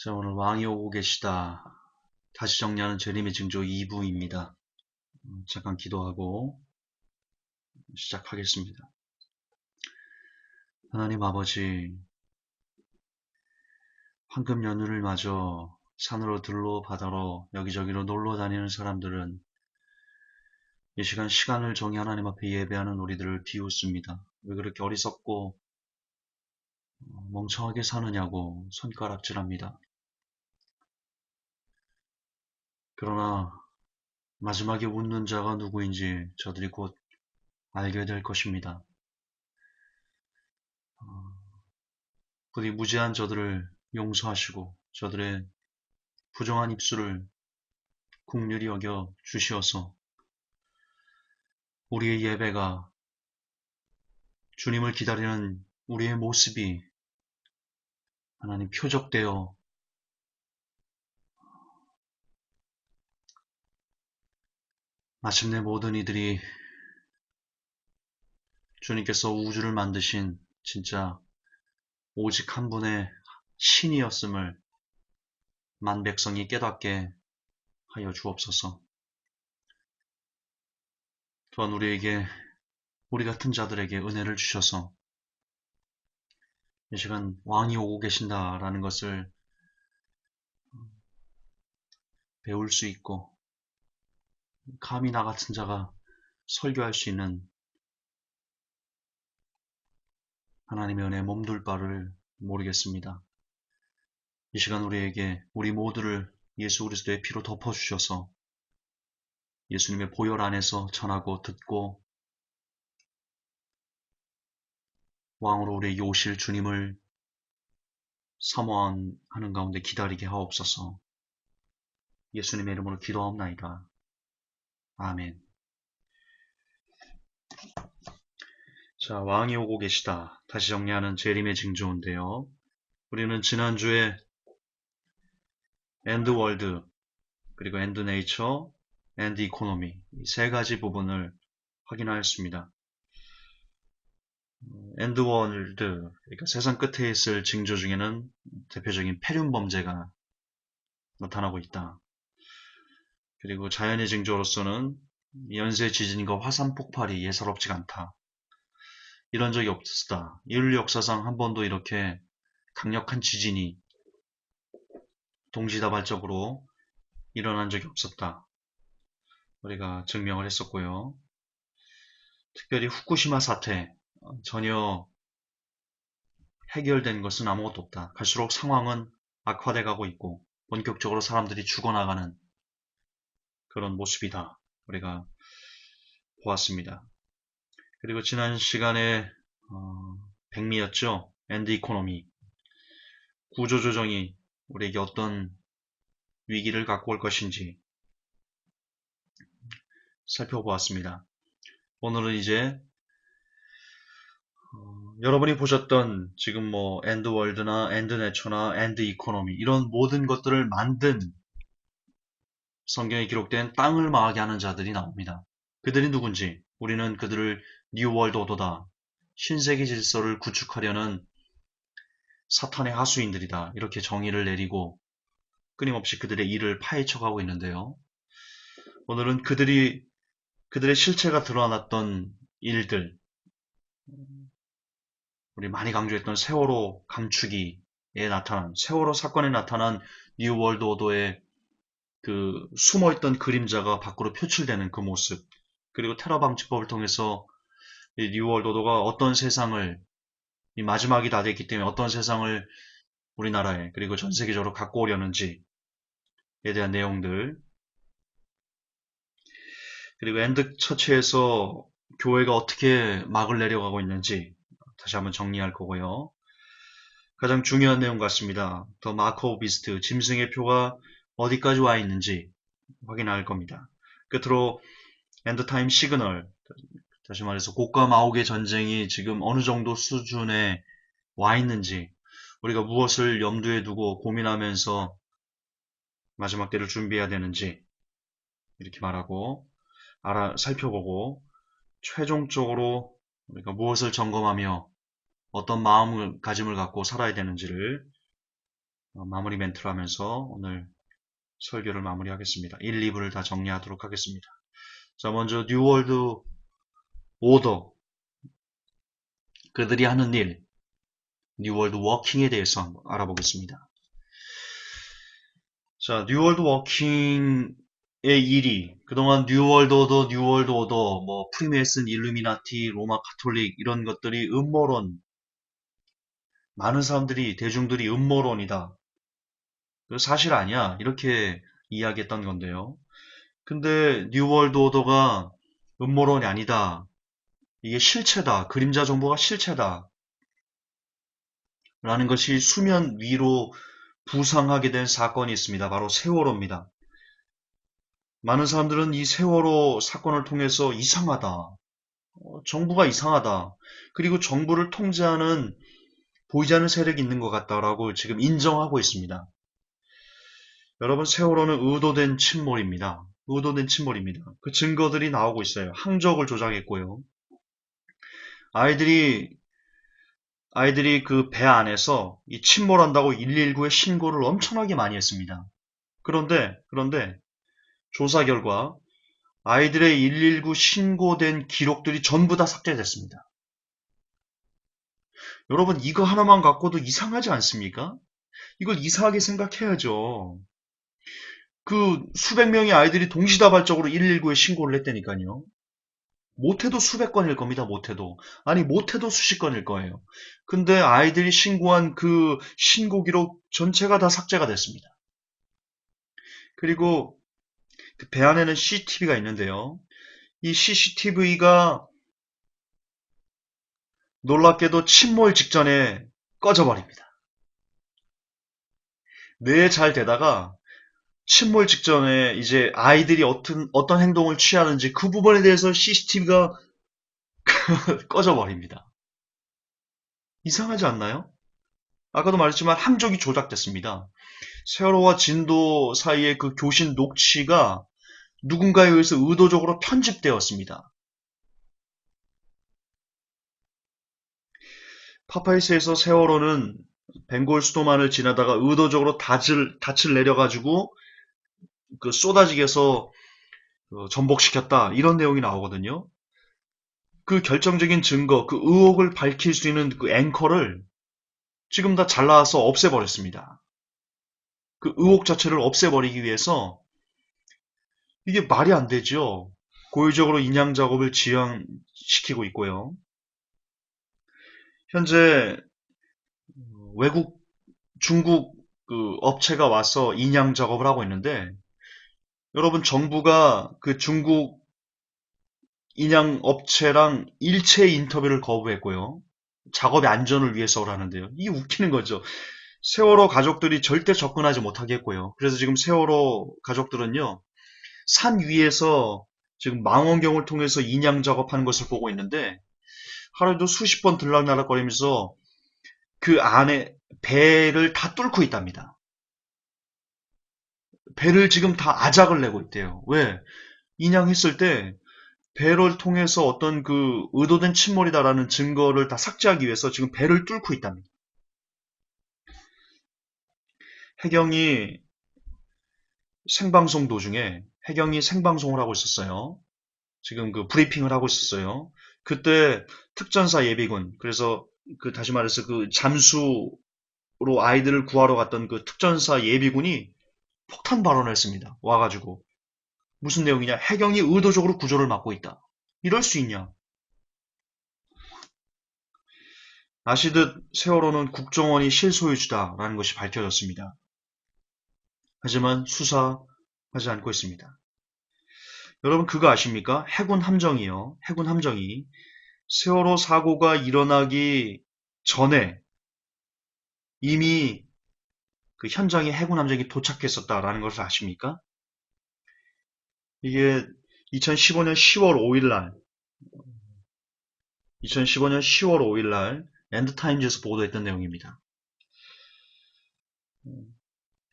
자, 오늘 왕이 오고 계시다. 다시 정리하는 재림의 징조 2부입니다. 잠깐 기도하고 시작하겠습니다. 하나님 아버지, 황금 연휴를 맞아 산으로 들로 바다로 여기저기로 놀러 다니는 사람들은 이 시간을 정히 하나님 앞에 예배하는 우리들을 비웃습니다. 왜 그렇게 어리석고 멍청하게 사느냐고 손가락질합니다. 그러나 마지막에 웃는 자가 누구인지 저들이 곧 알게 될 것입니다. 부디 무지한 저들을 용서하시고 저들의 부정한 입술을 긍휼히 여겨 주시어서 우리의 예배가 주님을 기다리는 우리의 모습이 하나님 표적되어 마침내 모든 이들이 주님께서 우주를 만드신 진짜 오직 한 분의 신이었음을 만 백성이 깨닫게 하여 주옵소서. 또한 우리 같은 자들에게 은혜를 주셔서 이 시간 왕이 오고 계신다라는 것을 배울 수 있고 감히 나 같은 자가 설교할 수 있는 하나님의 은혜에 몸둘 바를 모르겠습니다. 이 시간 우리에게 우리 모두를 예수 그리스도의 피로 덮어주셔서 예수님의 보혈 안에서 전하고 듣고 왕으로 우리에게 오실 주님을 사모하는 가운데 기다리게 하옵소서. 예수님의 이름으로 기도하옵나이다. 아멘. 자, 왕이 오고 계시다. 다시 정리하는 재림의 징조인데요. 우리는 지난주에 엔드 월드, 그리고 엔드 네이처, 엔드 이코노미 이 세 가지 부분을 확인하였습니다. 엔드 월드, 그러니까 세상 끝에 있을 징조 중에는 대표적인 폐륜 범죄가 나타나고 있다. 그리고 자연의 징조로서는 연쇄 지진과 화산 폭발이 예사롭지가 않다. 이런 적이 없었다. 인류 역사상 한 번도 이렇게 강력한 지진이 동시다발적으로 일어난 적이 없었다. 우리가 증명을 했었고요. 특별히 후쿠시마 사태 전혀 해결된 것은 아무것도 없다. 갈수록 상황은 악화돼 가고 있고 본격적으로 사람들이 죽어나가는 그런 모습이다. 우리가 보았습니다. 그리고 지난 시간에 백미였죠. 엔드 이코노미. 구조조정이 우리에게 어떤 위기를 갖고 올 것인지 살펴보았습니다. 오늘은 이제 여러분이 보셨던 지금 뭐 엔드 월드나 엔드 내처나 엔드 이코노미 이런 모든 것들을 만든 성경에 기록된 땅을 망하게 하는 자들이 나옵니다. 그들이 누군지 우리는 그들을 뉴 월드 오더다. 신세계 질서를 구축하려는 사탄의 하수인들이다. 이렇게 정의를 내리고 끊임없이 그들의 일을 파헤쳐가고 있는데요. 오늘은 그들의 실체가 드러났던 일들, 우리 많이 강조했던 세월호 감추기에 나타난, 세월호 사건에 나타난 뉴 월드 오더의 그 숨어있던 그림자가 밖으로 표출되는 그 모습, 그리고 테러 방지법을 통해서 이 뉴 월드 오더가 어떤 세상을, 이 마지막이 다 됐기 때문에 어떤 세상을 우리나라에 그리고 전 세계적으로 갖고 오려는지에 대한 내용들, 그리고 엔드 처치에서 교회가 어떻게 막을 내려가고 있는지 다시 한번 정리할 거고요. 가장 중요한 내용 같습니다. 더 마크 오브 비스트, 짐승의 표가 어디까지 와 있는지 확인할 겁니다. 끝으로 엔드타임 시그널, 다시 말해서 고가 마옥의 전쟁이 지금 어느 정도 수준에 와 있는지, 우리가 무엇을 염두에 두고 고민하면서 마지막 때를 준비해야 되는지 이렇게 말하고 살펴보고 최종적으로 우리가 무엇을 점검하며 어떤 마음가짐을 갖고 살아야 되는지를 마무리 멘트를 하면서 오늘 설교를 마무리하겠습니다. 1, 2부를 다 정리하도록 하겠습니다. 자, 먼저 뉴월드 오더, 그들이 하는 일, 뉴월드 워킹에 대해서 한번 알아보겠습니다. 자, 뉴월드 워킹의 일이 그동안 뉴월드 오더, 뭐 프리메이슨, 일루미나티, 로마 카톨릭 이런 것들이 음모론, 많은 사람들이 대중들이 음모론이다. 사실 아니야. 이렇게 이야기했던 건데요. 근데 뉴월드 오더가 음모론이 아니다. 이게 실체다. 그림자 정보가 실체다. 라는 것이 수면 위로 부상하게 된 사건이 있습니다. 바로 세월호입니다. 많은 사람들은 이 세월호 사건을 통해서 이상하다. 정부가 이상하다. 그리고 정부를 통제하는 보이지 않는 세력이 있는 것 같다라고 지금 인정하고 있습니다. 여러분, 세월호는 의도된 침몰입니다. 의도된 침몰입니다. 그 증거들이 나오고 있어요. 항적을 조작했고요. 아이들이 그 배 안에서 이 침몰한다고 119에 신고를 엄청나게 많이 했습니다. 그런데 조사 결과 아이들의 119 신고된 기록들이 전부 다 삭제됐습니다. 여러분, 이거 하나만 갖고도 이상하지 않습니까? 이걸 이상하게 생각해야죠. 그 수백 명의 아이들이 동시다발적으로 119에 신고를 했다니까요. 못해도 수백 건일 겁니다. 못해도. 아니, 못해도 수십 건일 거예요. 근데 아이들이 신고한 그 신고 기록 전체가 다 삭제가 됐습니다. 그리고 그 배 안에는 CCTV가 있는데요. 이 CCTV가 놀랍게도 침몰 직전에 꺼져버립니다. 잘 되다가 침몰 직전에 이제 아이들이 어떤 행동을 취하는지 그 부분에 대해서 CCTV가 꺼져버립니다. 이상하지 않나요? 아까도 말했지만 항적이 조작됐습니다. 세월호와 진도 사이의 그 교신 녹취가 누군가에 의해서 의도적으로 편집되었습니다. 파파이스에서 세월호는 벵골 수도만을 지나다가 의도적으로 닻을 내려가지고 그 쏟아지게 해서 전복시켰다. 이런 내용이 나오거든요. 그 결정적인 증거, 그 의혹을 밝힐 수 있는 그 앵커를 지금 다 잘라서 없애버렸습니다. 그 의혹 자체를 없애버리기 위해서 이게 말이 안 되죠. 고의적으로 인양 작업을 지연시키고 있고요. 현재 외국 중국 그 업체가 와서 인양 작업을 하고 있는데 여러분 정부가 그 중국 인양 업체랑 일체 인터뷰를 거부했고요. 작업의 안전을 위해서라는데요. 이게 웃기는 거죠. 세월호 가족들이 절대 접근하지 못하게 했고요. 그래서 지금 세월호 가족들은요. 산 위에서 지금 망원경을 통해서 인양 작업하는 것을 보고 있는데 하루에도 수십 번 들락날락거리면서 그 안에 배를 다 뚫고 있답니다. 배를 지금 다 아작을 내고 있대요. 왜? 인양했을 때 배를 통해서 어떤 그 의도된 침몰이다라는 증거를 다 삭제하기 위해서 지금 배를 뚫고 있답니다. 해경이 생방송 도중에 해경이 생방송을 하고 있었어요. 지금 그 브리핑을 하고 있었어요. 그때 특전사 예비군, 그래서 그 다시 말해서 그 잠수로 아이들을 구하러 갔던 그 특전사 예비군이 폭탄 발언을 했습니다. 와가지고 무슨 내용이냐? 해경이 의도적으로 구조를 막고 있다. 이럴 수 있냐? 아시듯 세월호는 국정원이 실소유주다라는 것이 밝혀졌습니다. 하지만 수사하지 않고 있습니다. 여러분 그거 아십니까? 해군 함정이요. 해군 함정이 세월호 사고가 일어나기 전에 이미 그 현장에 해군 함정이 도착했었다라는 것을 아십니까? 이게 2015년 10월 5일 날 2015년 10월 5일 날 엔드타임즈에서 보도했던 내용입니다.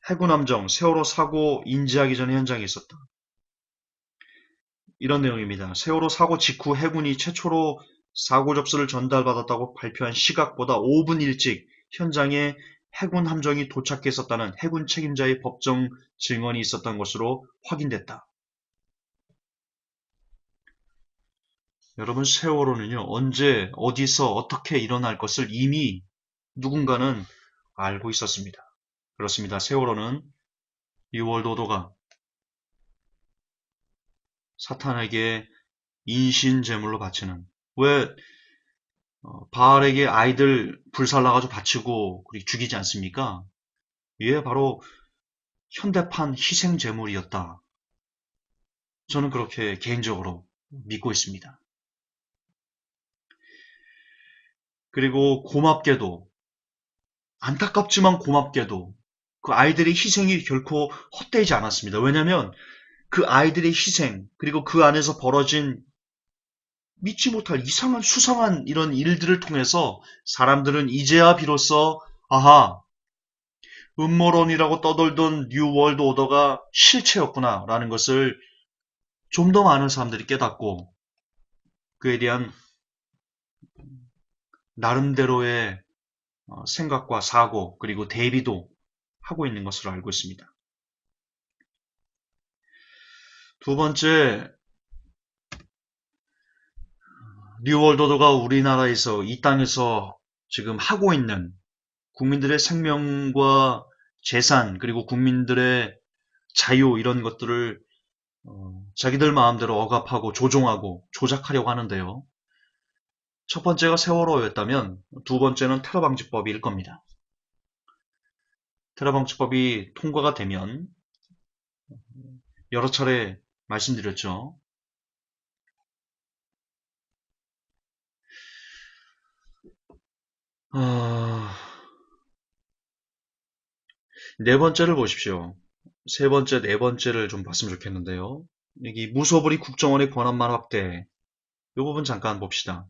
해군 함정 세월호 사고 인지하기 전에 현장에 있었다. 이런 내용입니다. 세월호 사고 직후 해군이 최초로 사고 접수를 전달받았다고 발표한 시각보다 5분 일찍 현장에 해군 함정이 도착했었다는 해군 책임자의 법정 증언이 있었던 것으로 확인됐다. 여러분, 세월호는요, 언제, 어디서, 어떻게 일어날 것을 이미 누군가는 알고 있었습니다. 그렇습니다. 세월호는 뉴월드 오더가 사탄에게 인신제물로 바치는, 왜 바알에게 아이들 불살라가지고 바치고 죽이지 않습니까? 이게 바로 현대판 희생제물이었다. 저는 그렇게 개인적으로 믿고 있습니다. 그리고 고맙게도, 안타깝지만 고맙게도 그 아이들의 희생이 결코 헛되지 않았습니다. 왜냐하면 그 아이들의 희생, 그리고 그 안에서 벌어진 믿지 못할 이상한 수상한 이런 일들을 통해서 사람들은 이제야 비로소 아하, 음모론이라고 떠돌던 뉴월드 오더가 실체였구나 라는 것을 좀 더 많은 사람들이 깨닫고 그에 대한 나름대로의 생각과 사고 그리고 대비도 하고 있는 것으로 알고 있습니다. 두 번째, 뉴월드 오더가 우리나라에서 이 땅에서 지금 하고 있는 국민들의 생명과 재산 그리고 국민들의 자유 이런 것들을 자기들 마음대로 억압하고 조종하고 조작하려고 하는데요. 첫 번째가 세월호였다면 두 번째는 테러방지법일 겁니다. 테러방지법이 통과가 되면 여러 차례 말씀드렸죠. 네 번째를 보십시오. 세 번째, 네 번째를 좀 봤으면 좋겠는데요. 여기 무소불위 국정원의 권한만 확대. 이 부분 잠깐 봅시다.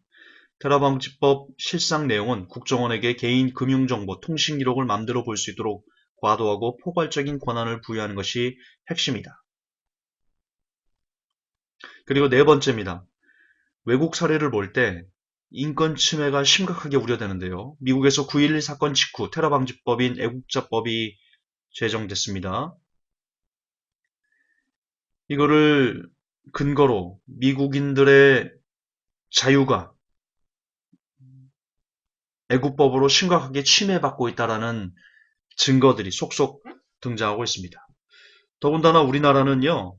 테러방지법 실상 내용은 국정원에게 개인 금융정보, 통신 기록을 맘대로 볼 수 있도록 과도하고 포괄적인 권한을 부여하는 것이 핵심이다. 그리고 네 번째입니다. 외국 사례를 볼 때 인권 침해가 심각하게 우려되는데요. 미국에서 9.11 사건 직후 테러방지법인 애국자법이 제정됐습니다. 이거를 근거로 미국인들의 자유가 애국법으로 심각하게 침해받고 있다는 증거들이 속속 등장하고 있습니다. 더군다나 우리나라는요,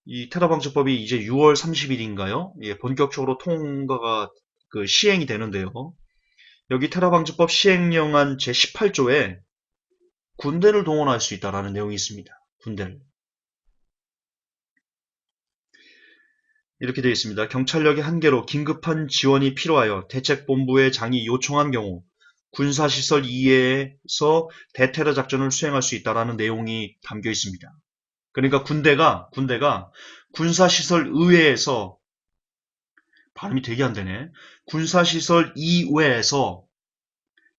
이 테러방지법이 이제 6월 30일인가요? 예, 본격적으로 통과가 시행이 되는데요. 여기 테러방지법 시행령안 제18조에 군대를 동원할 수 있다라는 내용이 있습니다. 군대를. 이렇게 되어 있습니다. 경찰력의 한계로 긴급한 지원이 필요하여 대책본부의 장이 요청한 경우 군사시설 이외에서 대테러 작전을 수행할 수 있다라는 내용이 담겨 있습니다. 그러니까 군대가 군사시설 의외에서 발음이 되게 안 되네. 군사시설 이외에서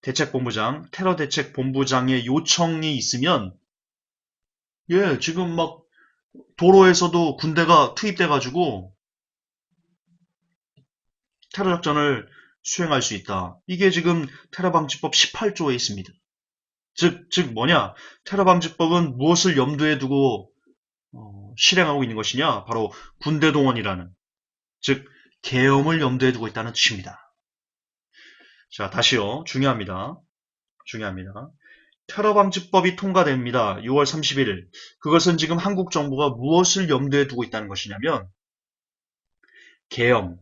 대책본부장, 테러대책본부장의 요청이 있으면 예, 지금 막 도로에서도 군대가 투입돼가지고 테러 작전을 수행할 수 있다. 이게 지금 테러방지법 18조에 있습니다. 즉 뭐냐? 테러방지법은 무엇을 염두에 두고 실행하고 있는 것이냐? 바로 군대 동원이라는, 즉 계엄을 염두에 두고 있다는 뜻입니다. 자, 다시요. 중요합니다. 테러방지법이 통과됩니다. 6월 31일. 그것은 지금 한국 정부가 무엇을 염두에 두고 있다는 것이냐면 계엄,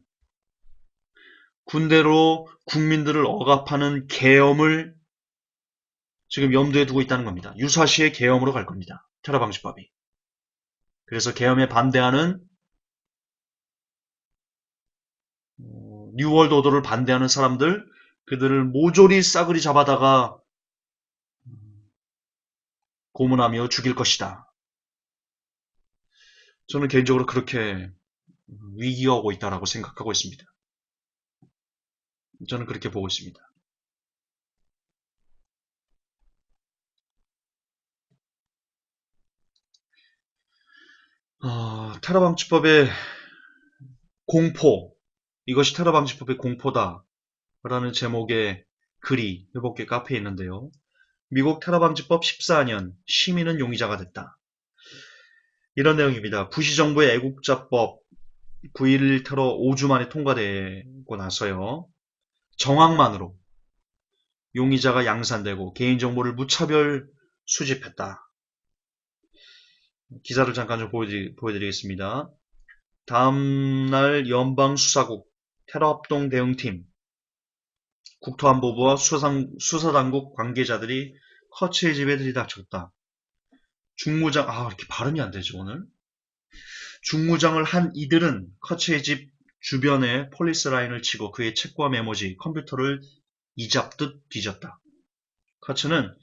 군대로 국민들을 억압하는 계엄을 지금 염두에 두고 있다는 겁니다. 유사시의 계엄으로 갈 겁니다. 테러방지법이. 그래서 계엄에 반대하는 뉴월드 오더를 반대하는 사람들, 그들을 모조리 싸그리 잡아다가 고문하며 죽일 것이다. 저는 개인적으로 그렇게 위기가 오고 있다고 생각하고 있습니다. 저는 그렇게 보고 있습니다. 테러방지법의 공포, 이것이 테러방지법의 공포다 라는 제목의 글이 회복계 카페에 있는데요. 미국 테러 방지법 14년 시민은 용의자가 됐다. 이런 내용입니다. 부시 정부의 애국자법 9.11 테러 5주 만에 통과되고 나서요. 정황만으로 용의자가 양산되고 개인정보를 무차별 수집했다. 기사를 잠깐 좀 보여드리겠습니다. 다음날 연방수사국 테러합동 대응팀 국토안보부와 수사당국 관계자들이 커츠의 집에 들이닥쳤다. 중무장, 이렇게 발음이 안 되죠, 오늘? 중무장을 한 이들은 커츠의 집 주변에 폴리스 라인을 치고 그의 책과 메모지, 컴퓨터를 이잡듯 뒤졌다. 커츠는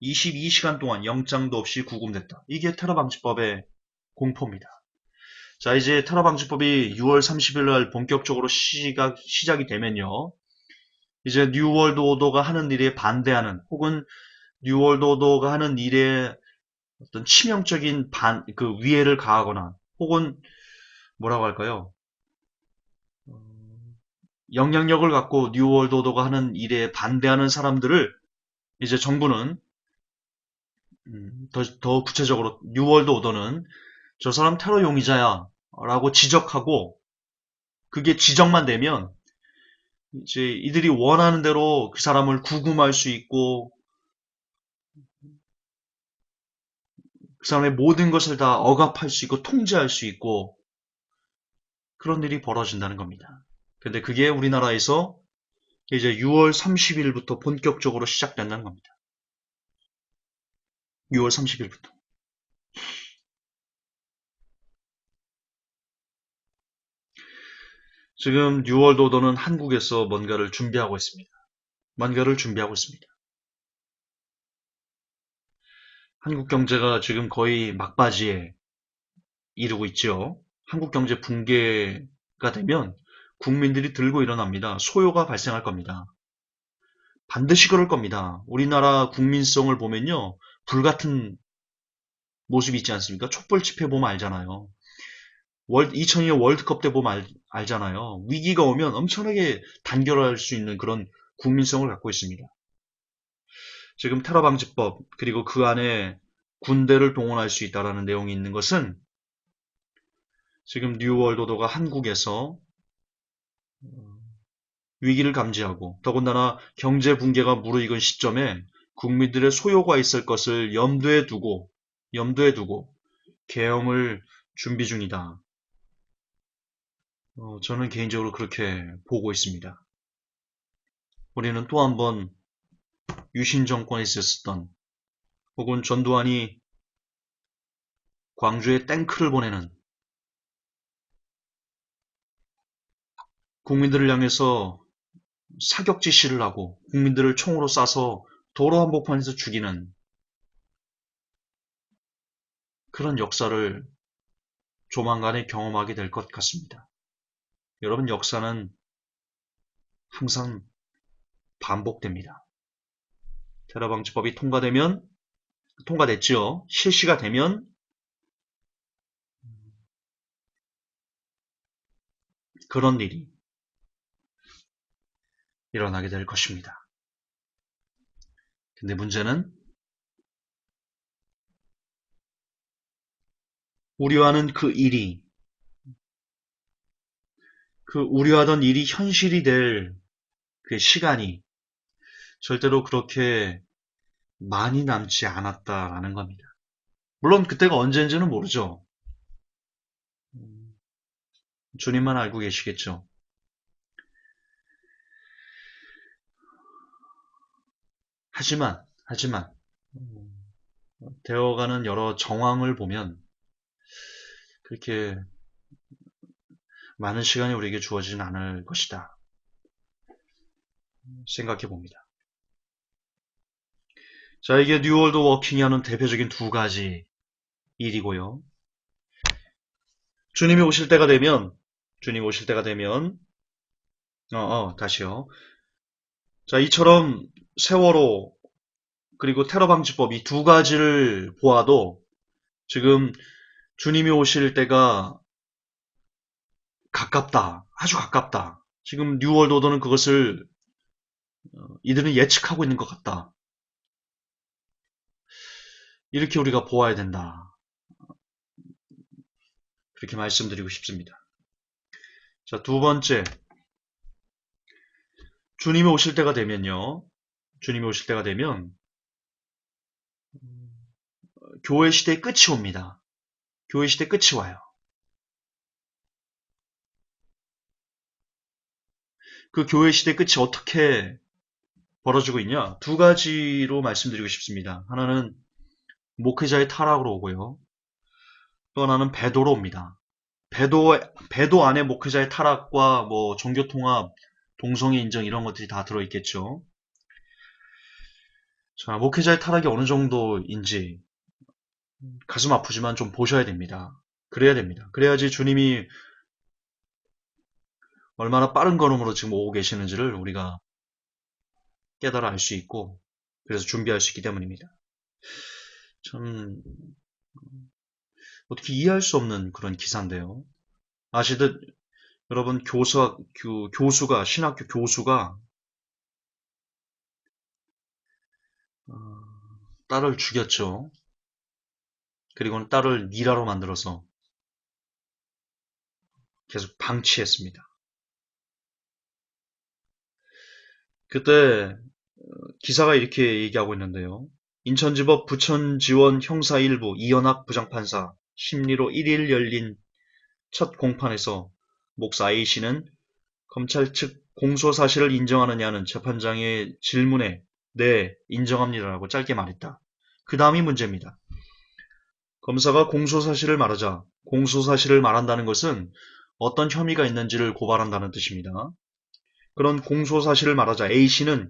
22시간 동안 영장도 없이 구금됐다. 이게 테러방지법의 공포입니다. 자, 이제 테러방지법이 6월 30일 날 본격적으로 시작이 되면요. 이제 뉴월드 오더가 하는 일에 반대하는 혹은 뉴월드 오더가 하는 일에 어떤 치명적인 위해를 가하거나 혹은 뭐라고 할까요? 영향력을 갖고 뉴월드 오더가 하는 일에 반대하는 사람들을 이제 정부는 더 구체적으로 뉴월드 오더는 저 사람 테러 용의자야 라고 지적하고 그게 지적만 되면 이제 이들이 원하는 대로 그 사람을 구금할 수 있고 그 사람의 모든 것을 다 억압할 수 있고 통제할 수 있고 그런 일이 벌어진다는 겁니다. 근데 그게 우리나라에서 이제 6월 30일부터 본격적으로 시작된다는 겁니다. 6월 30일부터. 지금 뉴월드 오더는 한국에서 뭔가를 준비하고 있습니다. 한국 경제가 지금 거의 막바지에 이르고 있죠. 한국 경제 붕괴가 되면 국민들이 들고 일어납니다. 소요가 발생할 겁니다. 반드시 그럴 겁니다. 우리나라 국민성을 보면요. 불같은 모습이 있지 않습니까? 촛불 집회 보면 알잖아요. 2002년 월드컵 때 보면 알잖아요. 위기가 오면 엄청나게 단결할 수 있는 그런 국민성을 갖고 있습니다. 지금 테러 방지법 그리고 그 안에 군대를 동원할 수 있다라는 내용이 있는 것은 지금 뉴월드 오더가 한국에서 위기를 감지하고 더군다나 경제 붕괴가 무르익은 시점에 국민들의 소요가 있을 것을 염두에 두고 계엄을 준비 중이다. 저는 개인적으로 그렇게 보고 있습니다. 우리는 또 한 번 유신 정권에 있었던 혹은 전두환이 광주에 탱크를 보내는 국민들을 향해서 사격 지시를 하고 국민들을 총으로 쏴서 도로 한복판에서 죽이는 그런 역사를 조만간에 경험하게 될 것 같습니다. 여러분, 역사는 항상 반복됩니다. 테러 방지법이 통과됐죠. 실시가 되면 그런 일이 일어나게 될 것입니다. 근데 문제는 우려하는 우려하던 일이 현실이 될 그 시간이 절대로 그렇게 많이 남지 않았다라는 겁니다. 물론 그때가 언제인지는 모르죠. 주님만 알고 계시겠죠. 하지만 되어가는 여러 정황을 보면 그렇게 많은 시간이 우리에게 주어지진 않을 것이다 생각해 봅니다. 자, 이게 뉴월드 워킹이 하는 대표적인 두 가지 일이고요. 주님이 오실 때가 되면 다시요. 자, 이처럼 세월호 그리고 테러 방지법 이 두 가지를 보아도 지금 주님이 오실 때가 가깝다. 아주 가깝다. 지금 뉴월드 오더는 그것을 이들은 예측하고 있는 것 같다. 이렇게 우리가 보아야 된다. 그렇게 말씀드리고 싶습니다. 자, 두 번째, 주님이 오실 때가 되면요. 주님이 오실 때가 되면 교회 시대의 끝이 옵니다. 교회 시대 끝이 와요. 그 교회 시대 끝이 어떻게 벌어지고 있냐? 두 가지로 말씀드리고 싶습니다. 하나는 목회자의 타락으로 오고요. 또 하나는 배도로 옵니다. 배도 안에 목회자의 타락과 뭐 종교 통합, 동성애 인정 이런 것들이 다 들어있겠죠. 자, 목회자의 타락이 어느 정도인지 가슴 아프지만 좀 보셔야 됩니다. 그래야 됩니다. 그래야지 주님이 얼마나 빠른 걸음으로 지금 오고 계시는지를 우리가 깨달아 알 수 있고 그래서 준비할 수 있기 때문입니다. 참 어떻게 이해할 수 없는 그런 기사인데요. 아시듯 여러분 교수가 신학교 교수가 어, 딸을 죽였죠. 그리고는 딸을 미라로 만들어서 계속 방치했습니다. 그때 기사가 이렇게 얘기하고 있는데요. 인천지법 부천지원 형사 1부 이현학 부장판사 심리로 1일 열린 첫 공판에서 목사 A씨는 검찰 측 공소 사실을 인정하느냐는 재판장의 질문에 네, 인정합니다라고 짧게 말했다. 그 다음이 문제입니다. 검사가 공소 사실을 말하자 공소 사실을 말한다는 것은 어떤 혐의가 있는지를 고발한다는 뜻입니다. 그런 공소 사실을 말하자 A씨는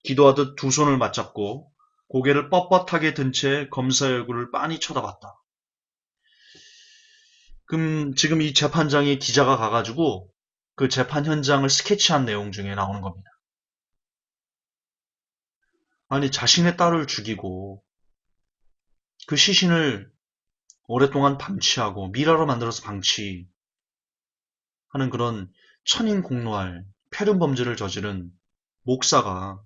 기도하듯 두 손을 맞잡고 고개를 뻣뻣하게 든 채 검사의 얼굴을 빤히 쳐다봤다. 그럼 지금 이 재판장의 기자가 가가지고 그 재판 현장을 스케치한 내용 중에 나오는 겁니다. 아니, 자신의 딸을 죽이고 그 시신을 오랫동안 방치하고 미라로 만들어서 방치하는 그런 천인공노할 폐륜 범죄를 저지른 목사가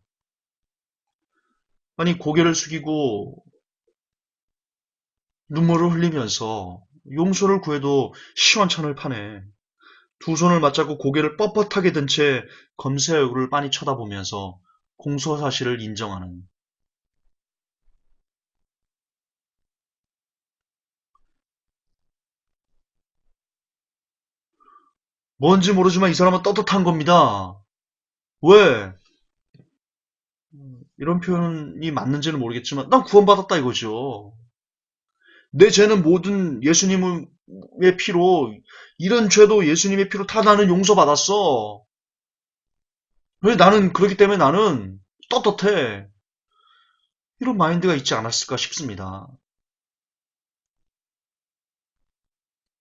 아니 고개를 숙이고 눈물을 흘리면서 용서를 구해도 시원찮을 판에 두 손을 맞잡고 고개를 뻣뻣하게 든 채 검사의 얼굴을 빤히 쳐다보면서 공소 사실을 인정하는 뭔지 모르지만 이 사람은 떳떳한 겁니다. 왜? 이런 표현이 맞는지는 모르겠지만 난 구원받았다 이거죠. 내 죄는 모든 예수님의 피로 이런 죄도 예수님의 피로 다 나는 용서받았어. 왜 나는 그렇기 때문에 나는 떳떳해. 이런 마인드가 있지 않았을까 싶습니다.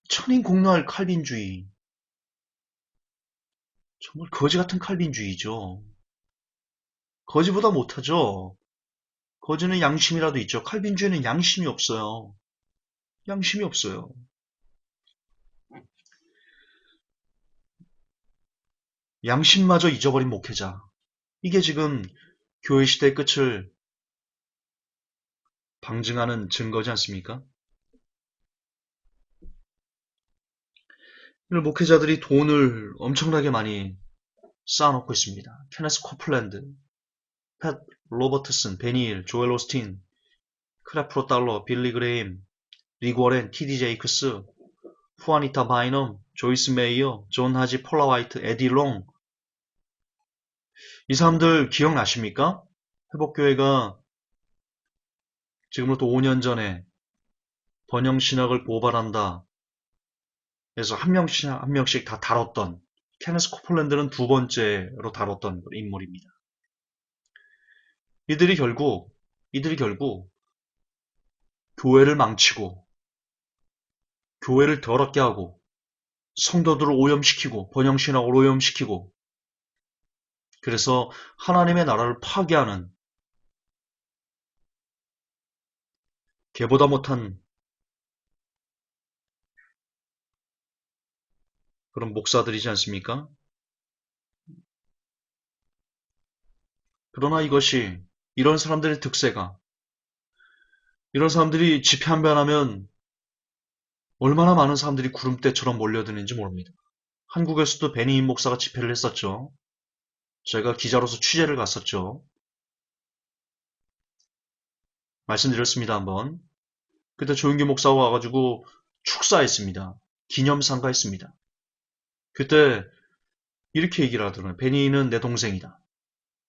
천인공노할 칼빈주의. 정말 거지 같은 칼빈주의죠. 거지보다 못하죠. 거지는 양심이라도 있죠. 칼빈주의는 양심이 없어요. 양심이 없어요. 양심마저 잊어버린 목회자. 이게 지금 교회 시대의 끝을 방증하는 증거지 않습니까? 오늘 목회자들이 돈을 엄청나게 많이 쌓아놓고 있습니다. 케네스 코플랜드, 팻 로버트슨, 베니일, 조엘 오스틴, 크래프로 달러, 빌리 그레임, 리그 워렌, TD 제이크스, 후아니타 바이넘, 조이스 메이어, 존 하지, 폴라 화이트, 에디 롱. 이 사람들 기억나십니까? 회복교회가 지금부터 5년 전에 번영신학을 고발한다 해서 한 명씩 다 다뤘던 케네스 코플랜드는 두 번째로 다뤘던 인물입니다. 이들이 결국 교회를 망치고 교회를 더럽게 하고 성도들을 오염시키고 번영신학을 오염시키고 그래서 하나님의 나라를 파괴하는 개보다 못한 그런 목사들이지 않습니까? 그러나 이런 사람들의 득세가 이런 사람들이 집회 한 번 하면 얼마나 많은 사람들이 구름대처럼 몰려드는지 모릅니다. 한국에서도 베니임 목사가 집회를 했었죠. 제가 기자로서 취재를 갔었죠. 말씀드렸습니다, 한번. 그때 조윤기 목사가 와가지고 축사했습니다. 기념상가했습니다. 그때 이렇게 얘기를 하더라고요. 베니는 내 동생이다.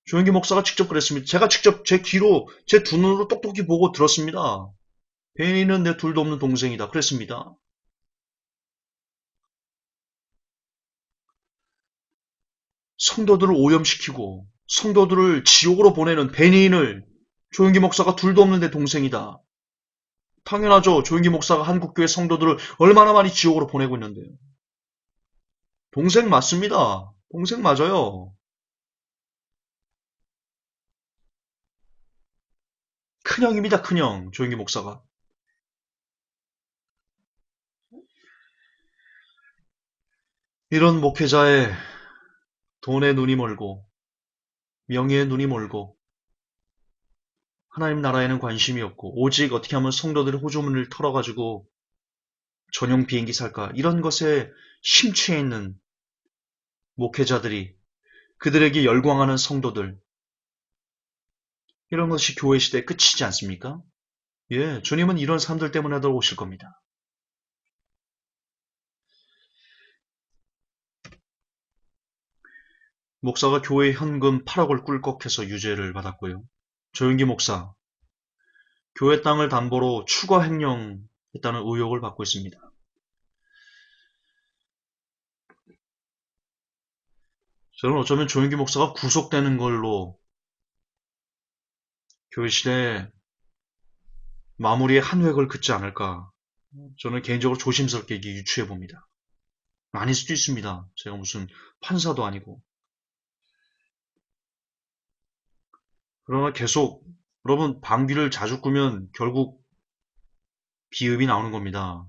조윤기 목사가 직접 그랬습니다. 제가 직접 제 귀로 제 두 눈으로 똑똑히 보고 들었습니다. 베니는 내 둘도 없는 동생이다. 그랬습니다. 성도들을 오염시키고 성도들을 지옥으로 보내는 베니인을 조윤기 목사가 둘도 없는 내 동생이다. 당연하죠. 조윤기 목사가 한국교회 성도들을 얼마나 많이 지옥으로 보내고 있는데요. 동생 맞습니다. 동생 맞아요. 큰형입니다. 큰형. 조윤기 목사가. 이런 목회자의 돈에 눈이 멀고 명예에 눈이 멀고 하나님 나라에는 관심이 없고 오직 어떻게 하면 성도들의 호주머니를 털어가지고 전용 비행기 살까 이런 것에 심취해 있는 목회자들이 그들에게 열광하는 성도들 이런 것이 교회 시대의 끝이지 않습니까? 예, 주님은 이런 사람들 때문에도 오실 겁니다. 목사가 교회 현금 8억을 꿀꺽해서 유죄를 받았고요. 조윤기 목사, 교회 땅을 담보로 추가 횡령했다는 의혹을 받고 있습니다. 저는 어쩌면 조윤기 목사가 구속되는 걸로 교회 시대에 마무리에 한 획을 긋지 않을까. 저는 개인적으로 조심스럽게 이게 유추해 봅니다. 아닐 수도 있습니다. 제가 무슨 판사도 아니고. 그러나 계속 여러분 방귀를 자주 꾸면 결국 비읍이 나오는 겁니다.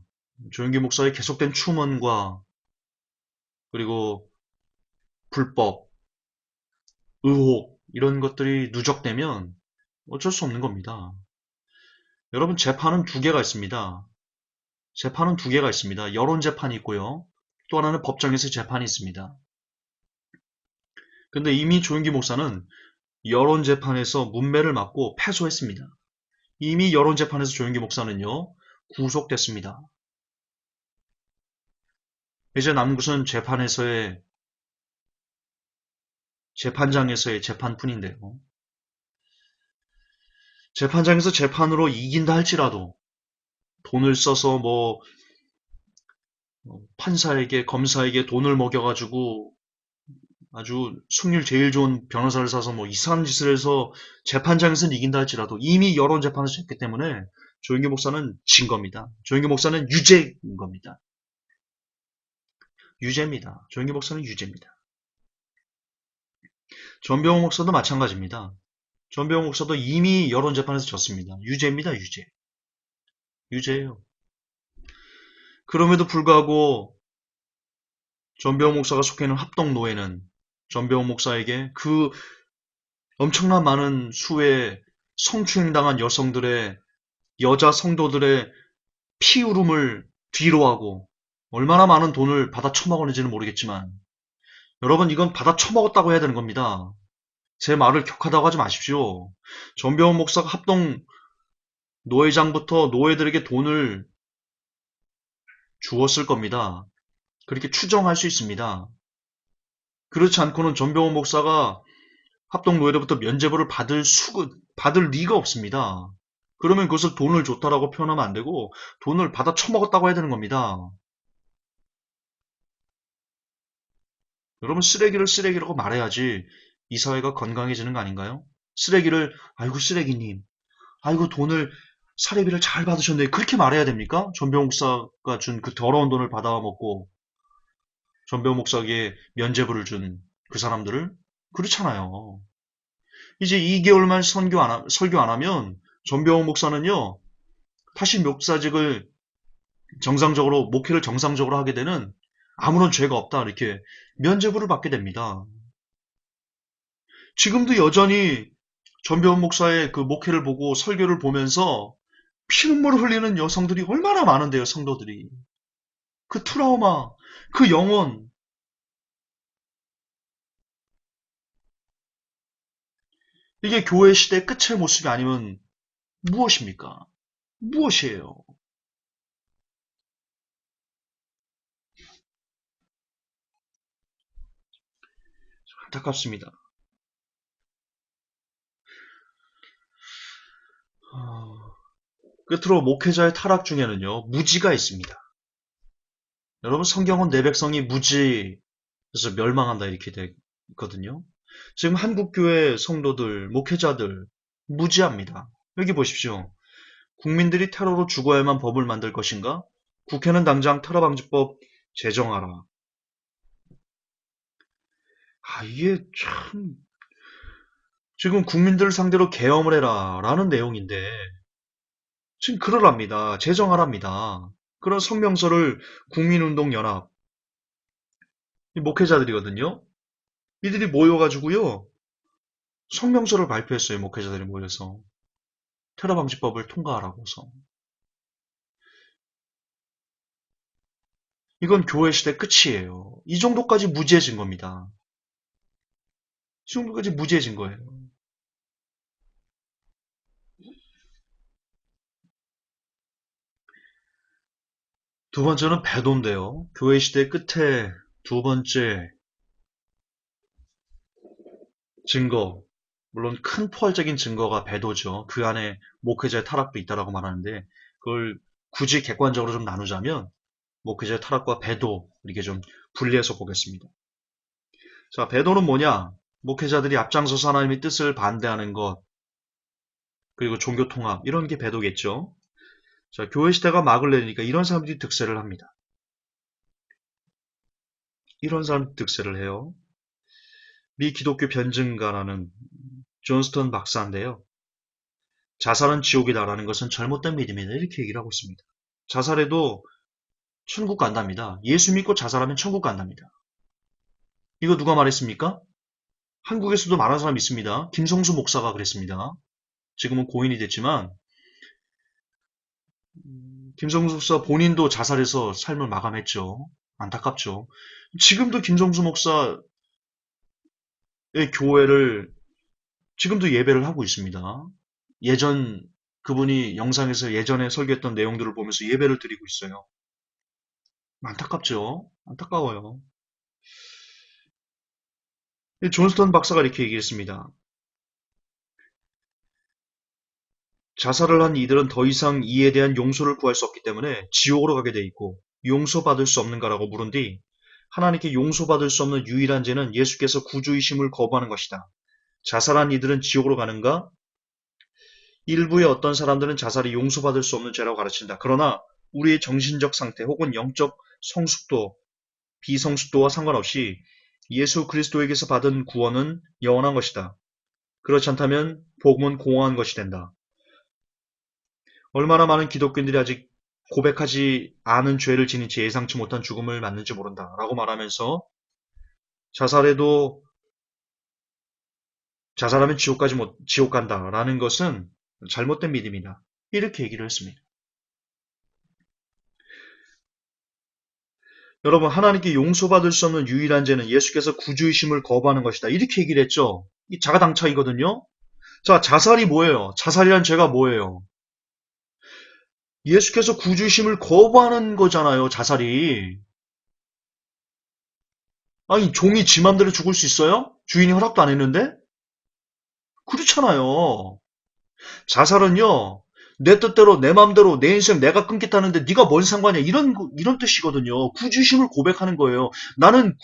조윤기 목사의 계속된 추문과 그리고 불법, 의혹 이런 것들이 누적되면 어쩔 수 없는 겁니다. 여러분 재판은 두 개가 있습니다. 재판은 두 개가 있습니다. 여론 재판이 있고요. 또 하나는 법정에서 재판이 있습니다. 근데 이미 조윤기 목사는 여론 재판에서 문매를 맞고 패소했습니다. 이미 여론 재판에서 조윤기 목사는요 구속됐습니다. 이제 남은 것은 재판장에서의 재판뿐인데요. 재판장에서 재판으로 이긴다 할지라도 돈을 써서 판사에게 검사에게 돈을 먹여가지고 아주 승률 제일 좋은 변호사를 사서 이상한 짓을 해서 재판장에서는 이긴다 할지라도 이미 여론 재판에서 졌기 때문에 조윤기 목사는 진 겁니다. 조윤기 목사는 유죄인 겁니다. 유죄입니다. 조윤기 목사는 유죄입니다. 전병호 목사도 마찬가지입니다. 전병호 목사도 이미 여론 재판에서 졌습니다. 유죄입니다. 유죄. 유죄예요. 그럼에도 불구하고 전병호 목사가 속해 있는 합동노예는 전병호 목사에게 그 엄청난 많은 수의 성추행당한 여자 성도들의 피울음을 뒤로하고 얼마나 많은 돈을 받아 처먹었는지는 모르겠지만 여러분 이건 받아 처먹었다고 해야 되는 겁니다. 제 말을 격하다고 하지 마십시오. 전병호 목사가 합동 노회장부터 노예들에게 돈을 주었을 겁니다. 그렇게 추정할 수 있습니다. 그렇지 않고는 전병호 목사가 합동 노예로부터 면죄부를 받을 리가 없습니다. 그러면 그것을 돈을 줬다라고 표현하면 안 되고 돈을 받아 처먹었다고 해야 되는 겁니다. 여러분 쓰레기를 쓰레기라고 말해야지 이 사회가 건강해지는 거 아닌가요? 쓰레기를 아이고 쓰레기님 아이고 돈을 사례비를 잘 받으셨네 그렇게 말해야 됩니까? 전병 목사가 준 그 더러운 돈을 받아먹고 전병 목사에게 면죄부를 준 그 사람들을 그렇잖아요. 이제 2개월만 설교 안 하면 전병 목사는요 다시 목사직을 정상적으로 목회를 정상적으로 하게 되는 아무런 죄가 없다 이렇게 면죄부를 받게 됩니다. 지금도 여전히 전병 목사의 그 목회를 보고 설교를 보면서 피눈물을 흘리는 여성들이 얼마나 많은데요, 성도들이. 그 트라우마, 그 영혼, 이게 교회 시대 끝의 모습이 아니면 무엇입니까? 무엇이에요? 안타깝습니다. 어, 끝으로 목회자의 타락 중에는요, 무지가 있습니다. 여러분, 성경은 내 백성이 무지에서 멸망한다 이렇게 돼 있거든요. 지금 한국교회 성도들, 목회자들 무지합니다. 여기 보십시오. 국민들이 테러로 죽어야만 법을 만들 것인가? 국회는 당장 테러방지법 제정하라. 이게 참 지금 국민들을 상대로 계엄을 해라 라는 내용인데 지금 그러랍니다. 제정하랍니다. 그런 성명서를 국민운동연합 목회자들이거든요. 이들이 모여가지고요. 성명서를 발표했어요. 목회자들이 모여서. 테러방지법을 통과하라고서. 이건 교회 시대 끝이에요. 이 정도까지 무지해진 겁니다. 이 정도까지 무지해진 거예요. 두 번째는 배도인데요. 교회 시대 끝에 두 번째 증거, 물론 큰 포괄적인 증거가 배도죠. 그 안에 목회자의 타락도 있다라고 말하는데 그걸 굳이 객관적으로 좀 나누자면 목회자의 타락과 배도 이렇게 좀 분리해서 보겠습니다. 자, 배도는 뭐냐? 목회자들이 앞장서서 하나님의 뜻을 반대하는 것, 그리고 종교 통합 이런 게 배도겠죠. 자, 교회 시대가 막을 내리니까 이런 사람들이 득세를 합니다. 이런 사람들이 득세를 해요. 미 기독교 변증가라는 존스턴 박사인데요. 자살은 지옥이다라는 것은 잘못된 믿음이다 이렇게 얘기를 하고 있습니다. 자살해도 천국 간답니다. 예수 믿고 자살하면 천국 간답니다. 이거 누가 말했습니까? 한국에서도 많은 사람이 있습니다. 김성수 목사가 그랬습니다. 지금은 고인이 됐지만 김성수 목사 본인도 자살해서 삶을 마감했죠. 안타깝죠. 지금도 김성수 목사의 교회를 지금도 예배를 하고 있습니다. 예전 그분이 영상에서 예전에 설교했던 내용들을 보면서 예배를 드리고 있어요. 안타깝죠. 안타까워요. 존스턴 박사가 이렇게 얘기했습니다. 자살을 한 이들은 더 이상 이에 대한 용서를 구할 수 없기 때문에 지옥으로 가게 돼 있고 용서받을 수 없는가라고 물은 뒤 하나님께 용서받을 수 없는 유일한 죄는 예수께서 구주이심을 거부하는 것이다. 자살한 이들은 지옥으로 가는가? 일부의 어떤 사람들은 자살이 용서받을 수 없는 죄라고 가르친다. 그러나 우리의 정신적 상태 혹은 영적 성숙도, 비성숙도와 상관없이 예수 그리스도에게서 받은 구원은 영원한 것이다. 그렇지 않다면 복음은 공허한 것이 된다. 얼마나 많은 기독교인들이 아직 고백하지 않은 죄를 지닌 채 예상치 못한 죽음을 맞는지 모른다. 라고 말하면서 자살해도 자살하면 지옥 간다. 라는 것은 잘못된 믿음이다. 이렇게 얘기를 했습니다. 여러분, 하나님께 용서받을 수 없는 유일한 죄는 예수께서 구주이심을 거부하는 것이다. 이렇게 얘기를 했죠. 이 자가당착이거든요. 자, 자살이 뭐예요? 자살이란 죄가 뭐예요? 예수께서 구주이심을 거부하는 거잖아요, 자살이. 아니, 종이 지 맘대로 죽을 수 있어요? 주인이 허락도 안 했는데? 그렇잖아요. 자살은요, 내 뜻대로, 내 맘대로, 내 인생 내가 끊겠다는데 네가 뭔 상관이야. 이런 뜻이거든요. 구주심을 고백하는 거예요. 나는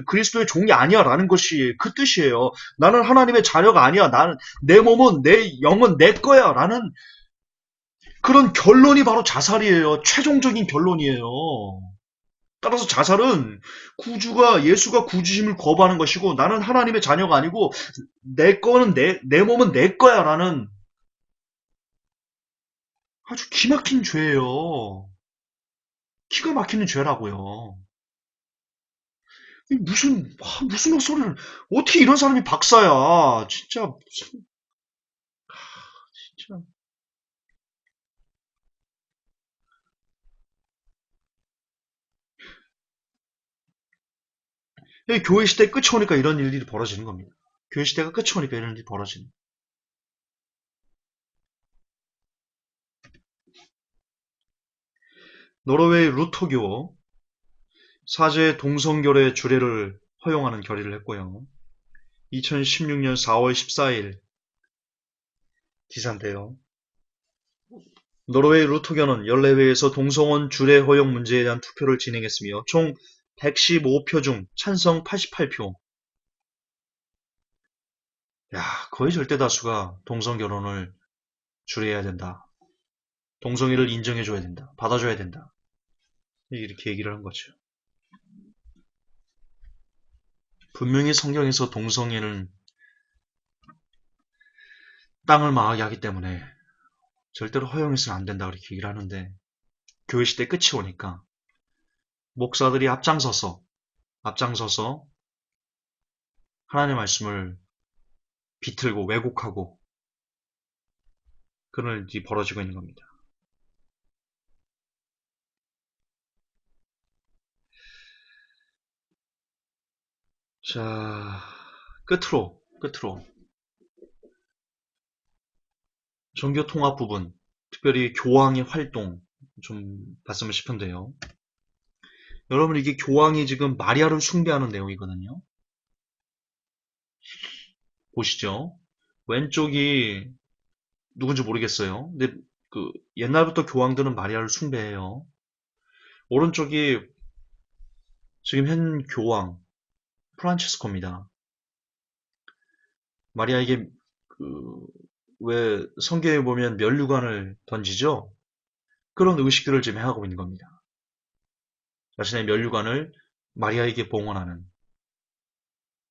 그리스도의 종이 아니야. 라는 것이 그 뜻이에요. 나는 하나님의 자녀가 아니야. 내 몸은, 내 영은 내 거야. 라는 그런 결론이 바로 자살이에요. 최종적인 결론이에요. 따라서 자살은 예수가 구주심을 거부하는 것이고 나는 하나님의 자녀가 아니고 내 몸은 내 거야. 라는 아주 기막힌 죄예요. 기가 막히는 죄라고요. 무슨 헛소리를, 어떻게 이런 사람이 박사야. 진짜, 진짜. 교회 시대 끝이 오니까 이런 일들이 벌어지는 겁니다. 교회 시대가 끝이 오니까 이런 일이 벌어지는. 노르웨이 루터교 사제 동성결의 주례를 허용하는 결의를 했고요. 2016년 4월 14일 기사인데요. 노르웨이 루터교는 연례회에서 동성혼 주례 허용 문제에 대한 투표를 진행했으며 총 115표 중 찬성 88표. 야, 거의 절대 다수가 동성 결혼을 주례해야 된다. 동성애를 인정해줘야 된다. 받아줘야 된다. 이렇게 얘기를 한 거죠. 분명히 성경에서 동성애는 땅을 망하게 하기 때문에 절대로 허용해서는 안 된다. 그렇게 얘기를 하는데 교회 시대 끝이 오니까 목사들이 앞장서서 하나님의 말씀을 비틀고 왜곡하고 그런 일이 벌어지고 있는 겁니다. 자, 끝으로 종교 통합 부분, 특별히 교황의 활동 좀 봤으면 싶은데요. 여러분 이게 교황이 지금 마리아를 숭배하는 내용이거든요. 보시죠. 왼쪽이 누군지 모르겠어요. 근데 그 옛날부터 교황들은 마리아를 숭배해요. 오른쪽이 지금 현 교황 프란치스코입니다. 마리아에게 왜 성경에 보면 면류관을 던지죠? 그런 의식들을 지금 해하고 있는 겁니다. 자신의 면류관을 마리아에게 봉헌하는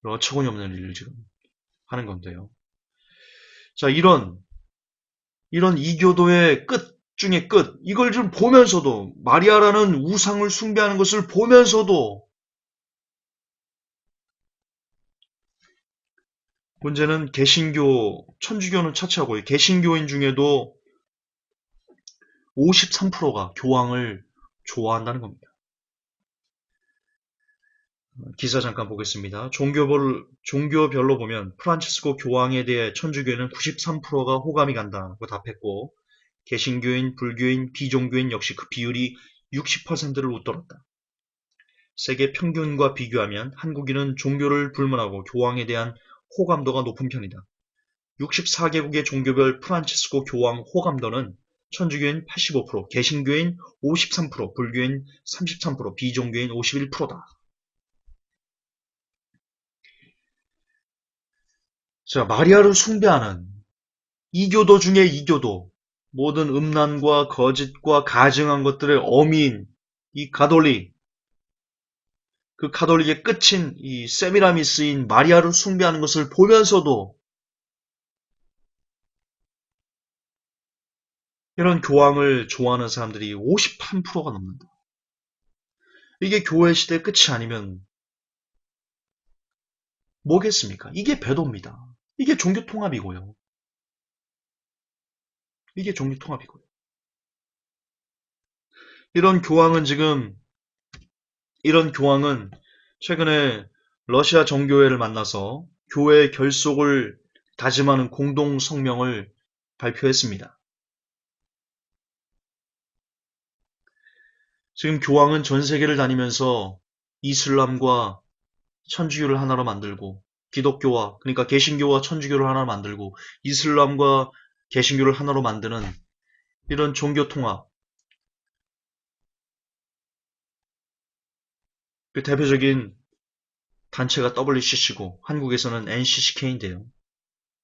어처구니 없는 일을 지금 하는 건데요. 자, 이런 이교도의 끝 중에 끝, 이걸 좀 보면서도, 마리아라는 우상을 숭배하는 것을 보면서도, 문제는 개신교, 천주교는 차치하고, 개신교인 중에도 53%가 교황을 좋아한다는 겁니다. 기사 잠깐 보겠습니다. 종교별로 보면 프란치스코 교황에 대해 천주교는 93%가 호감이 간다고 답했고, 개신교인, 불교인, 비종교인 역시 그 비율이 60%를 웃돌았다. 세계 평균과 비교하면 한국인은 종교를 불문하고 교황에 대한 호감도가 높은 편이다. 64개국의 종교별 프란치스코 교황 호감도는 천주교인 85%, 개신교인 53%, 불교인 33%, 비종교인 51%다. 자, 마리아를 숭배하는 이교도 중에 이교도, 모든 음란과 거짓과 가증한 것들의 어미인 이 가톨릭, 그 가톨릭의 끝인 이 세미라미스인 마리아를 숭배하는 것을 보면서도 이런 교황을 좋아하는 사람들이 53%가 넘는다. 이게 교회 시대 끝이 아니면 뭐겠습니까? 이게 배도입니다. 이게 종교 통합이고요. 이게 종교 통합이고요. 이런 교황은 지금 이런 교황은 최근에 러시아 정교회를 만나서 교회 결속을 다짐하는 공동 성명을 발표했습니다. 지금 교황은 전 세계를 다니면서 이슬람과 천주교를 하나로 만들고 기독교와 그러니까 개신교와 천주교를 하나로 만들고 이슬람과 개신교를 하나로 만드는 이런 종교 통합. 그 대표적인 단체가 WCC고 한국에서는 NCCK인데요.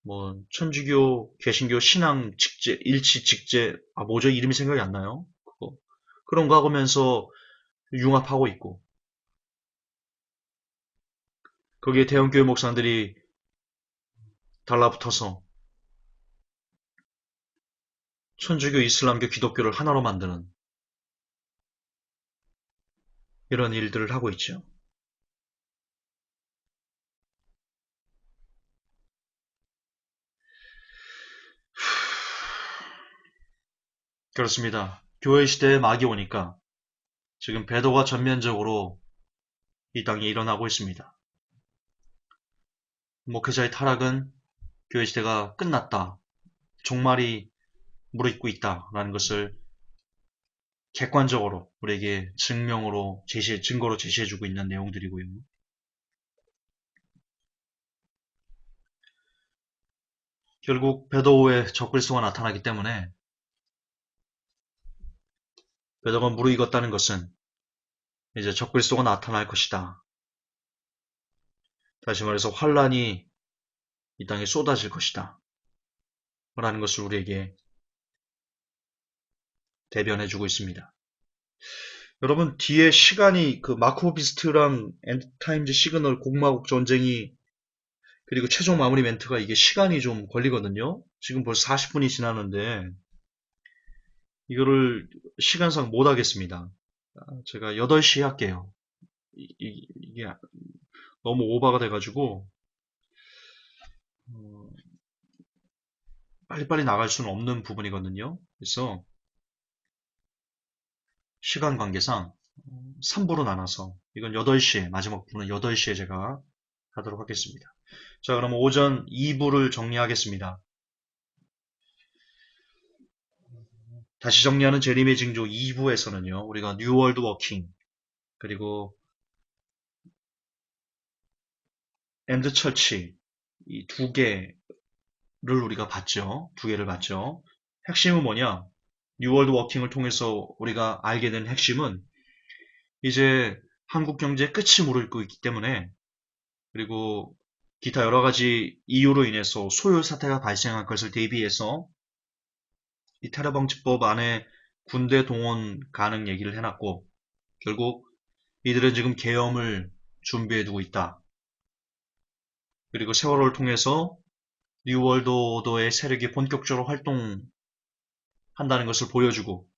뭐 천주교, 개신교 신앙 직제, 일치 직제, 뭐죠? 이름이 생각이 안 나요. 그런 거 하면서 융합하고 있고 거기에 대형교회 목사들이 달라붙어서 천주교, 이슬람교, 기독교를 하나로 만드는 이런 일들을 하고 있죠. 그렇습니다. 교회 시대에 막이 오니까 지금 배도가 전면적으로 이 땅에 일어나고 있습니다. 목회자의 타락은 교회 시대가 끝났다. 종말이 무르익고 있다라는 것을 객관적으로 우리에게 증거로 제시해주고 있는 내용들이고요. 결국 베드로의 적그리스도가 나타나기 때문에 베드로가 무르익었다는 것은 이제 적그리스도가 나타날 것이다. 다시 말해서 환란이 이 땅에 쏟아질 것이다. 라는 것을 우리에게 대변해주고 있습니다. 여러분 뒤에 시간이 그 마크 비스트랑 엔드타임즈 시그널 공마국 전쟁이 그리고 최종 마무리 멘트가 이게 시간이 좀 걸리거든요. 지금 벌써 40분이 지났는데 이거를 시간상 못 하겠습니다. 제가 8시에 할게요. 이게 너무 오버가 돼가지고 빨리빨리 나갈 수는 없는 부분이거든요. 그래서 시간 관계상 3부로 나눠서 이건 8시에 마지막 부분은 8시에 제가 하도록 하겠습니다. 자, 그럼 오전 2부를 정리하겠습니다. 다시 정리하는 재림의 징조 2부에서는요. 우리가 뉴월드 워킹 그리고 엔드 처치 이 두 개를 우리가 봤죠. 두 개를 봤죠. 핵심은 뭐냐? 뉴월드 워킹을 통해서 우리가 알게 된 핵심은 이제 한국 경제의 끝이 무르익고 있기 때문에 그리고 기타 여러 가지 이유로 인해서 소요 사태가 발생한 것을 대비해서 이 테러 방지법 안에 군대 동원 가능 얘기를 해놨고 결국 이들은 지금 계엄을 준비해두고 있다. 그리고 세월호를 통해서 뉴월드 오더의 세력이 본격적으로 활동한다는 것을 보여주고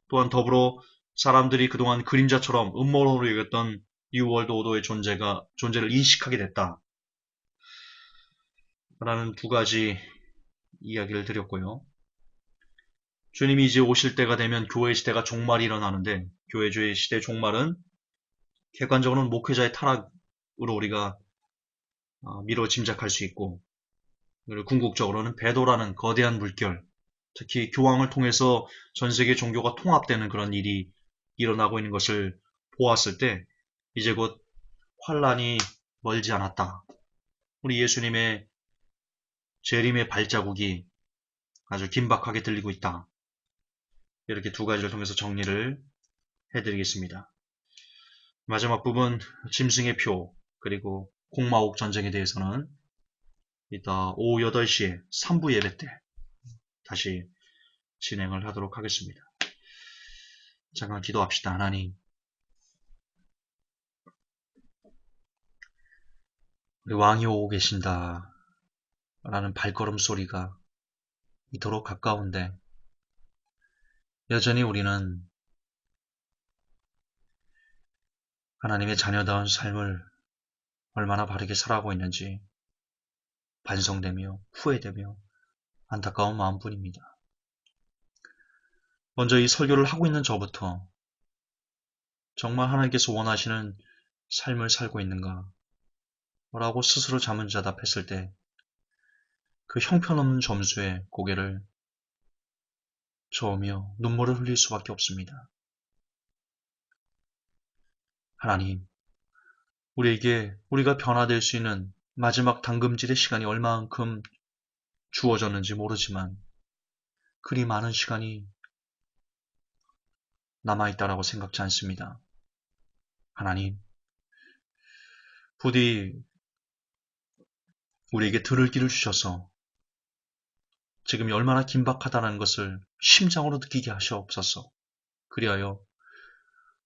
또한 더불어 사람들이 그동안 그림자처럼 음모론으로 여겼던 뉴월드 오더의 존재를 인식하게 됐다. 라는 두 가지 이야기를 드렸고요. 주님이 이제 오실 때가 되면 교회 시대가 종말이 일어나는데 교회주의 시대의 종말은 객관적으로는 목회자의 타락으로 우리가 미뤄 짐작할 수 있고 그리고 궁극적으로는 배도라는 거대한 물결 특히 교황을 통해서 전 세계 종교가 통합되는 그런 일이 일어나고 있는 것을 보았을 때 이제 곧 환란이 멀지 않았다. 우리 예수님의 재림의 발자국이 아주 긴박하게 들리고 있다. 이렇게 두 가지를 통해서 정리를 해드리겠습니다. 마지막 부분 짐승의 표 그리고 공마옥 전쟁에 대해서는 이따 오후 8시에 3부 예배 때 다시 진행을 하도록 하겠습니다. 잠깐 기도합시다. 하나님, 우리 왕이 오고 계신다 라는 발걸음 소리가 이토록 가까운데 여전히 우리는 하나님의 자녀다운 삶을 얼마나 바르게 살아가고 있는지 반성되며 후회되며 안타까운 마음뿐입니다. 먼저 이 설교를 하고 있는 저부터 정말 하나님께서 원하시는 삶을 살고 있는가? 라고 스스로 자문자답했을 때 그 형편없는 점수에 고개를 저으며 눈물을 흘릴 수밖에 없습니다. 하나님, 우리가 변화될 수 있는 마지막 당금질의 시간이 얼마만큼 주어졌는지 모르지만 그리 많은 시간이 남아있다라고 생각지 않습니다. 하나님, 부디 우리에게 들을 길을 주셔서 지금이 얼마나 긴박하다는 것을 심장으로 느끼게 하시옵소서. 그리하여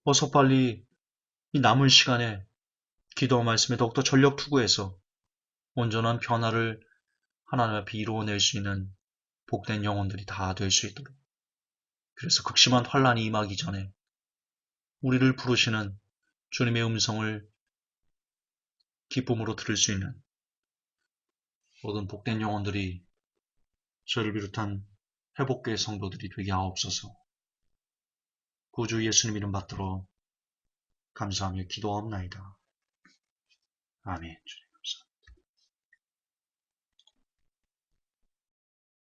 어서 빨리 이 남은 시간에 기도와 말씀에 더욱더 전력 투구해서 온전한 변화를 하나님 앞에 이루어낼 수 있는 복된 영혼들이 다 될 수 있도록 그래서 극심한 환란이 임하기 전에 우리를 부르시는 주님의 음성을 기쁨으로 들을 수 있는 모든 복된 영혼들이 저를 비롯한 회복교의 성도들이 되게 하옵소서. 구주 예수님 이름 받들어 감사하며 기도하옵나이다. 아멘.